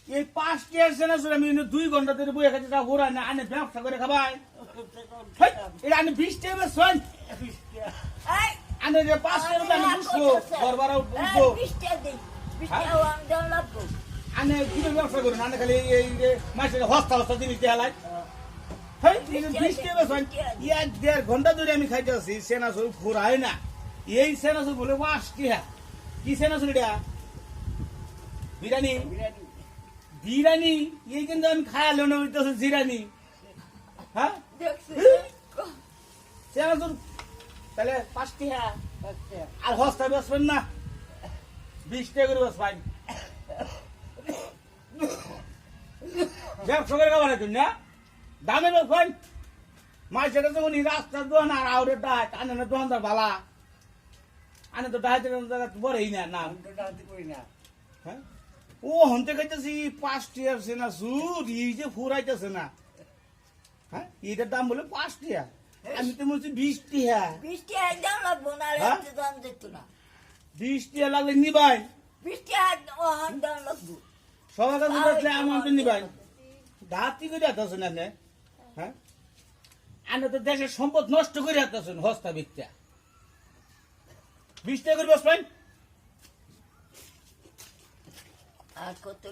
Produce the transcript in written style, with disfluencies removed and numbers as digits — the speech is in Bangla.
এই 5টি সেনা সুর আমি 2 ঘন্টা ধরে বইয়া খাচ্ছি তা ঘোরা না আনে ব্যবসা করে খাবাই এটা আমি 20 টাকা বেচছেন আনে যে 5 টাকা আমি বুঝবো ঘরবারা উঠবো আনে কি ব্যবসা করেন আনে খালি এই যে মাসের হস্তা হস্তা জিনিস দেখালাই 20 টাকা বেচছেন 1.5 ঘন্টা ধরে আমি খাইতেছি সেনা সুর ঘোরায় না এই সেনা সুর বলে 5 টাকা কি সেনা সুর এটা বিরিয়ানি বিরিয়ানি এই কিন্তু আমি খায়ালো না হইতেছে জিরানি হ্যাঁ তাহলে 5 টাকা আর হস্তা বেচবেন না 20 টাকা করে বেচবেন ব্যবসা করে খাবার তুমি না দামে বেচবেন মাছ সেটা যখন রাস্তার দোকান আর আউরের ডাট আনে না দোকানদার ভালা আনে তো ডাহাতের জায়গা বড়ই না নাম হ্যাঁ ও হন্তে খাইতেছি 5 টাকা সেনা সুর এই যে ফুরাইতেছে না হ্যাঁ এটার দাম বলে 5 টাকা আমি তো বলছি 20 টাকা 20 টাকা দাম লাগবো না আর এত দাম দিত না 20 টাকা লাগলে নিবাই 20 টাকা দাম লাগবো সবার কাছে দেখলে আমার তো নিবাই দাঁতি করে যাচ্ছেন আপনি হ্যাঁ আপনি তো দেশের সম্পদ নষ্ট করে যাচ্ছেন হস্তা বিকটা 20 টাকা করে বসবেন আর কত